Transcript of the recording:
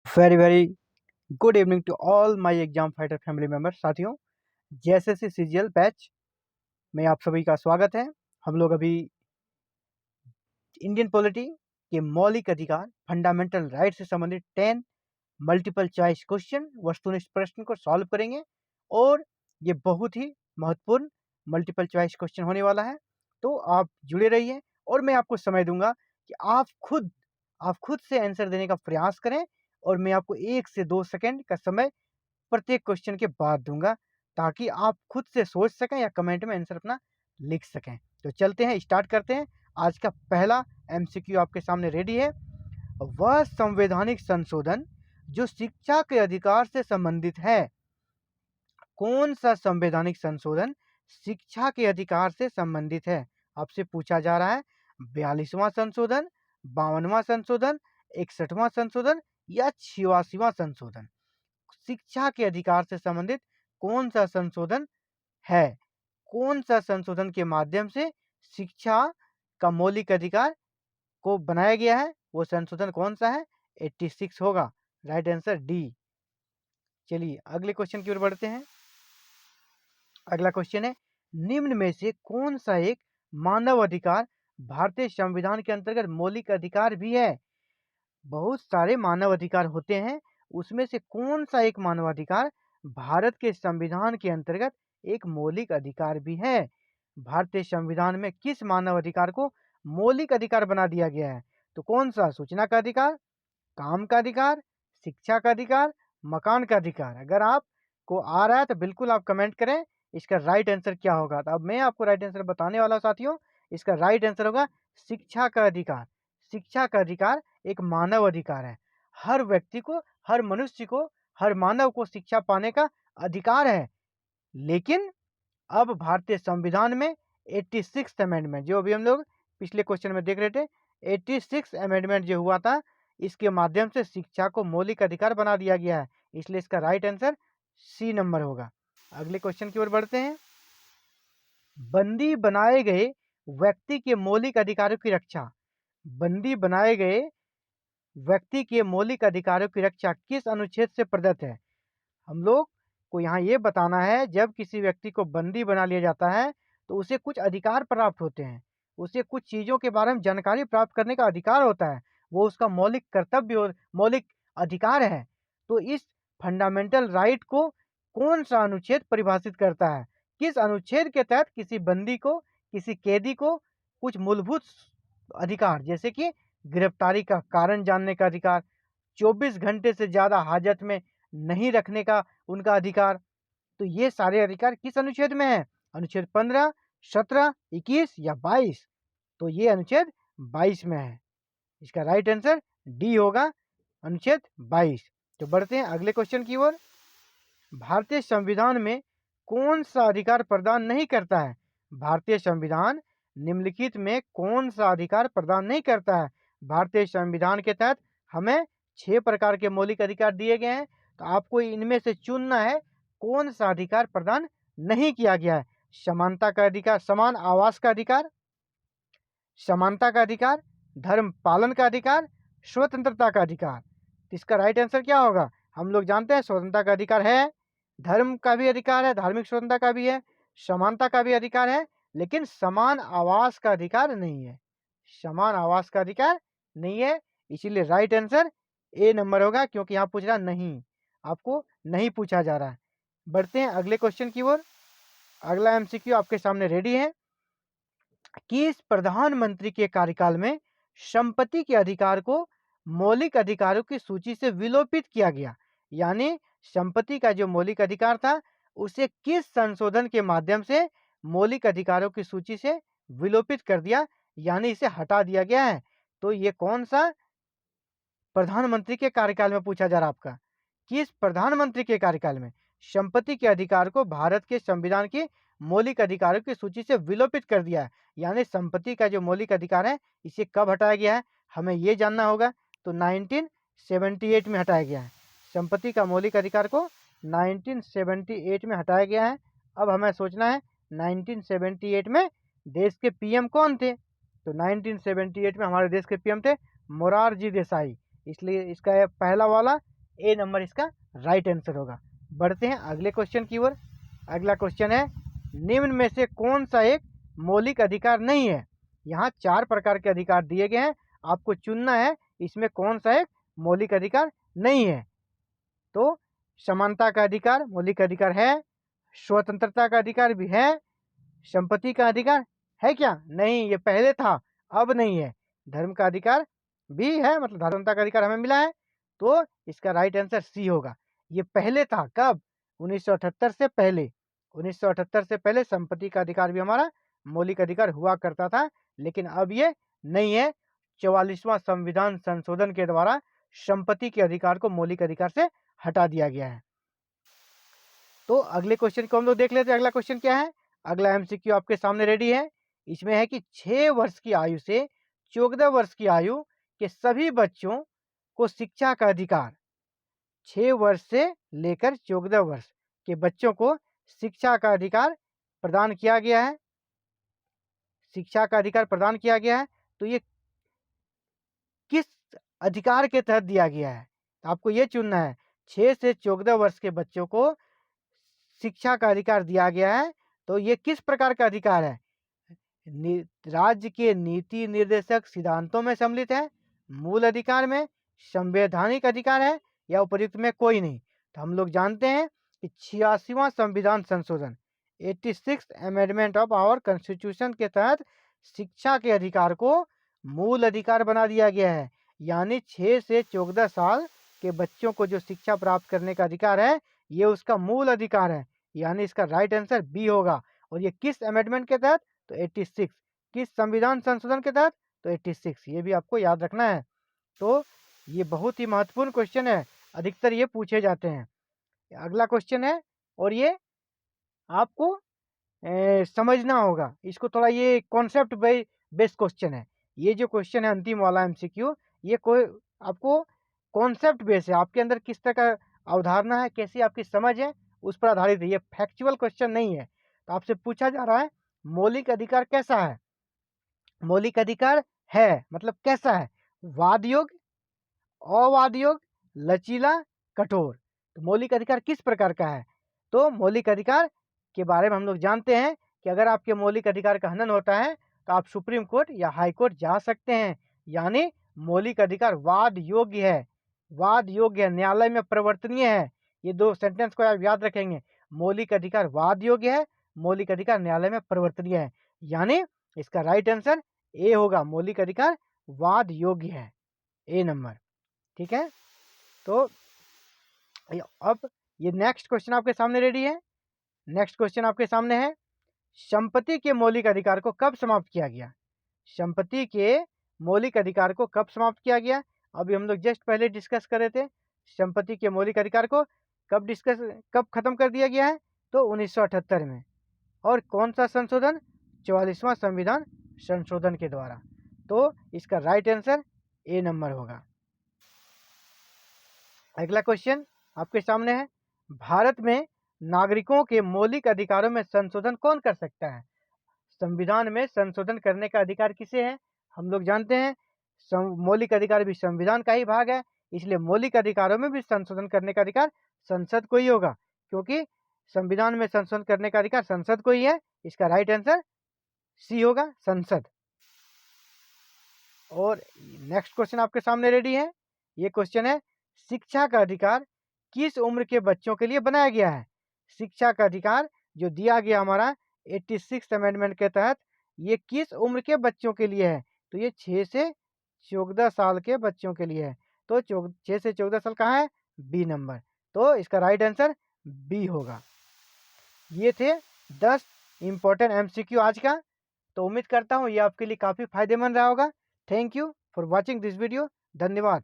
Very very good evening to all my exam fighter family member. साथियों, JSSC CGL batch में आप सभी का स्वागत है। हम लोग अभी इंडियन पॉलिटी के मौलिक अधिकार फंडामेंटल राइट से संबंधित 10 मल्टीपल चॉइस क्वेश्चन वस्तुनिष्ठ प्रश्न को सॉल्व करेंगे और ये बहुत ही महत्वपूर्ण मल्टीपल चॉइस क्वेश्चन होने वाला है। तो आप जुड़े रहिए और मैं आपको समय दूंगा कि आप खुद से आंसर देने का प्रयास करें और मैं आपको 1 से 2 सेकंड का समय प्रत्येक क्वेश्चन के बाद दूंगा ताकि आप खुद से सोच सकें या कमेंट में आंसर अपना लिख सकें। तो चलते हैं, स्टार्ट करते हैं। आज का पहला एमसीक्यू आपके सामने रेडी है। वह संवैधानिक संशोधन जो शिक्षा के अधिकार से संबंधित है, कौन सा संवैधानिक संशोधन शिक्षा के अधिकार से संबंधित है? आपसे पूछा जा रहा है 42वां संशोधन, 52वां संशोधन, 61वां संशोधन या 86वां संशोधन। शिक्षा के अधिकार से संबंधित कौन सा संशोधन है? कौन सा संशोधन के माध्यम से शिक्षा का मौलिक अधिकार को बनाया गया है? वो संशोधन कौन सा है? 86 होगा। Right answer D. चलिए अगले क्वेश्चन की ओर बढ़ते हैं। अगला क्वेश्चन है, निम्न में से कौन सा एक मानव अधिकार भारतीय संविधान के अंतर्गत मौलिक अधिकार भी है? बहुत सारे मानव अधिकार होते हैं, उसमें से कौन सा एक मानवाधिकार भारत के संविधान के अंतर्गत एक मौलिक अधिकार भी है? भारतीय संविधान में किस मानव अधिकार को मौलिक अधिकार बना दिया गया है? तो कौन सा? सूचना का अधिकार, काम का अधिकार, शिक्षा का अधिकार, मकान का अधिकार। अगर आपको आ रहा है तो बिल्कुल आप कमेंट करें इसका राइट आंसर क्या होगा। तो अब मैं आपको राइट आंसर बताने वाला हूं साथियों। इसका राइट आंसर होगा शिक्षा का अधिकार। शिक्षा का अधिकार एक मानव अधिकार है। हर व्यक्ति को, हर मनुष्य को, हर मानव को शिक्षा पाने का अधिकार है। लेकिन अब भारतीय संविधान में 86 अमेंडमेंट, जो अभी हम लोग पिछले क्वेश्चन में देख रहे थे, 86 अमेंडमेंट जो हुआ था, इसके माध्यम से शिक्षा को मौलिक अधिकार बना दिया गया है। इसलिए इसका राइट आंसर सी नंबर होगा। अगले क्वेश्चन की ओर बढ़ते हैं। बंदी बनाए गए व्यक्ति के मौलिक अधिकारों की रक्षा, बंदी बनाए गए व्यक्ति के मौलिक अधिकारों की रक्षा किस अनुच्छेद से प्रदत्त है? हम लोग को यहाँ ये बताना है, जब किसी व्यक्ति को बंदी बना लिया जाता है तो उसे कुछ अधिकार प्राप्त होते हैं, उसे कुछ चीज़ों के बारे में जानकारी प्राप्त करने का अधिकार होता है, वो उसका मौलिक कर्तव्य और मौलिक अधिकार है। तो इस फंडामेंटल राइट को कौन सा अनुच्छेद परिभाषित करता है? किस अनुच्छेद के तहत किसी बंदी को, किसी कैदी को कुछ मूलभूत अधिकार, जैसे कि गिरफ्तारी का कारण जानने का अधिकार, 24 घंटे से ज़्यादा हाजत में नहीं रखने का उनका अधिकार, तो ये सारे अधिकार किस अनुच्छेद में है? अनुच्छेद 15, 17, 21 या 22? तो ये अनुच्छेद 22 में है। इसका राइट आंसर डी होगा, अनुच्छेद 22। तो बढ़ते हैं अगले क्वेश्चन की ओर। भारतीय संविधान में कौन सा अधिकार प्रदान नहीं करता है? भारतीय संविधान निम्नलिखित में कौन सा अधिकार प्रदान नहीं करता है? भारतीय संविधान के तहत हमें 6 प्रकार के मौलिक अधिकार दिए गए हैं, तो आपको इनमें से चुनना है कौन सा अधिकार प्रदान नहीं किया गया है। समानता का अधिकार, समान आवास का अधिकार, समानता का अधिकार, धर्म पालन का अधिकार, स्वतंत्रता का अधिकार। तो इसका राइट आंसर क्या होगा? हम लोग जानते हैं स्वतंत्रता का अधिकार है, धर्म का भी अधिकार है, धार्मिक स्वतंत्रता का भी है, समानता का भी अधिकार है, लेकिन समान आवास का अधिकार नहीं है। समान आवास का अधिकार नहीं है, इसीलिए राइट आंसर ए नंबर होगा, क्योंकि यहाँ पूछ रहा नहीं, आपको नहीं पूछा जा रहा है। बढ़ते हैं अगले क्वेश्चन की ओर। अगला एमसीक्यू आपके सामने रेडी है कि इस प्रधानमंत्री के कार्यकाल में संपत्ति के अधिकार को मौलिक अधिकारों की सूची से विलोपित किया गया। यानी संपत्ति का जो मौलिक अधिकार था उसे किस संशोधन के माध्यम से मौलिक अधिकारों की सूची से विलोपित कर दिया, यानी इसे हटा दिया गया है? तो ये कौन सा प्रधानमंत्री के कार्यकाल में पूछा जा रहा आपका? किस प्रधानमंत्री के कार्यकाल में संपत्ति के अधिकार को भारत के संविधान के मौलिक अधिकारों की सूची से विलोपित कर दिया है? यानी संपत्ति का जो मौलिक अधिकार है इसे कब हटाया गया है, हमें ये जानना होगा। तो 1978 में हटाया गया है। संपत्ति का मौलिक अधिकार को 1978 में हटाया गया है। अब हमें सोचना है 1978 में देश के पीएम कौन थे? तो 1978 में हमारे देश के पीएम थे मोरारजी देसाई। इसलिए इसका पहला वाला ए नंबर इसका राइट आंसर होगा। बढ़ते हैं अगले क्वेश्चन की ओर। अगला क्वेश्चन है, निम्न में से कौन सा एक मौलिक अधिकार नहीं है। यहाँ 4 प्रकार के अधिकार दिए गए हैं, आपको चुनना है इसमें कौन सा एक मौलिक अधिकार नहीं है। तो समानता का अधिकार मौलिक अधिकार है, स्वतंत्रता का अधिकार भी है, संपत्ति का अधिकार है क्या? नहीं, ये पहले था, अब नहीं है। धर्म का अधिकार भी है, मतलब धार्मिकता का अधिकार हमें मिला है, तो इसका राइट आंसर सी होगा। ये पहले था, कब? 1978 से पहले। 1978 से पहले संपत्ति का अधिकार भी हमारा मौलिक अधिकार हुआ करता था, लेकिन अब ये नहीं है। 44वां संविधान संशोधन के द्वारा संपत्ति के अधिकार को मौलिक अधिकार से हटा दिया गया है। तो अगले क्वेश्चन को हम लोग देख लेते हैं। अगला क्वेश्चन क्या है? अगला एमसीक्यू आपके सामने रेडी है। इसमें है कि 6 वर्ष की आयु से 14 वर्ष की आयु के सभी बच्चों को शिक्षा का अधिकार, 6 वर्ष से लेकर 14 वर्ष के बच्चों को शिक्षा का अधिकार प्रदान किया गया है। शिक्षा का अधिकार प्रदान किया गया है, तो ये किस अधिकार के तहत दिया गया है? तो आपको ये चुनना है। 6 से 14 वर्ष के बच्चों को शिक्षा का अधिकार दिया गया है, तो ये किस प्रकार का अधिकार है? राज्य के नीति निर्देशक सिद्धांतों में सम्मिलित है, मूल अधिकार में, संवैधानिक अधिकार है, या उपयुक्त में कोई नहीं। तो हम लोग जानते हैं कि 86वां संविधान संशोधन 86th amendment of our constitution के तहत शिक्षा के अधिकार को मूल अधिकार बना दिया गया है। यानी 6 से 14 साल के बच्चों को जो शिक्षा प्राप्त करने का अधिकार है, ये उसका मूल अधिकार है। यानी इसका राइट आंसर बी होगा। और ये किस अमेंडमेंट के तहत? तो 86। किस संविधान संशोधन के तहत? तो 86। ये भी आपको याद रखना है। तो ये बहुत ही महत्वपूर्ण क्वेश्चन है, अधिकतर ये पूछे जाते हैं। अगला क्वेश्चन है, और ये आपको समझना होगा इसको थोड़ा। ये कॉन्सेप्ट बेस्ड क्वेश्चन है। ये जो क्वेश्चन है अंतिम वाला एमसीक्यू, ये कोई आपको कॉन्सेप्ट बेस है, आपके अंदर किस तरह का अवधारणा है, कैसी आपकी समझ है, उस पर आधारित है। ये फैक्चुअल क्वेश्चन नहीं है। तो आपसे पूछा जा रहा है मौलिक अधिकार कैसा है? मौलिक अधिकार है मतलब कैसा है? वाद योग्य, अवाद योग्य, लचीला, कठोर। तो मौलिक अधिकार किस प्रकार का है? तो मौलिक अधिकार के बारे में हम लोग जानते हैं कि अगर आपके मौलिक अधिकार का हनन होता है तो आप सुप्रीम कोर्ट या हाई कोर्ट जा सकते हैं। यानी मौलिक अधिकार वाद योग्य है, वाद योग्य है, न्यायालय में परिवर्तनीय है। ये 2 सेंटेंस को आप याद रखेंगे। मौलिक अधिकार वाद योग्य है, मौलिक अधिकार न्यायालय में परिवर्तनीय है। यानी इसका राइट आंसर ए होगा, मौलिक अधिकार वाद योग्य है, ए नंबर। ठीक है, तो अब ये नेक्स्ट क्वेश्चन आपके सामने रेडी है। नेक्स्ट क्वेश्चन आपके सामने है, संपत्ति के मौलिक अधिकार को कब समाप्त किया गया? संपत्ति के मौलिक अधिकार को कब समाप्त किया गया? अभी हम लोग जस्ट पहले डिस्कस कर रहे थे। संपत्ति के मौलिक अधिकार को कब खत्म कर दिया गया है? तो 1978 में। और कौन सा संशोधन? 44वां संविधान संशोधन के द्वारा। तो इसका राइट आंसर ए नंबर होगा। अगला क्वेश्चन आपके सामने है, भारत में नागरिकों के मौलिक अधिकारों में संशोधन कौन कर सकता है? संविधान में संशोधन करने का अधिकार किसे है? हम लोग जानते हैं मौलिक अधिकार भी संविधान का ही भाग है, इसलिए मौलिक अधिकारों में भी संशोधन करने का अधिकार संसद को ही होगा, क्योंकि संविधान में संशोधन करने का अधिकार संसद को ही है। इसका राइट आंसर सी होगा, संसद। और नेक्स्ट क्वेश्चन आपके सामने रेडी है। ये क्वेश्चन है, शिक्षा का अधिकार किस उम्र के बच्चों के लिए बनाया गया है? शिक्षा का अधिकार जो दिया गया हमारा 86 अमेंडमेंट के तहत, ये किस उम्र के बच्चों के लिए है? तो ये 6 से 14 साल के बच्चों के लिए है। तो 6 से 14 साल कहाँ है? B number. तो इसका राइट आंसर बी होगा। ये थे 10 इंपॉर्टेंट एमसीक्यू आज का। तो उम्मीद करता हूँ ये आपके लिए काफ़ी फायदेमंद रहा होगा। Thank you for watching this video. धन्यवाद।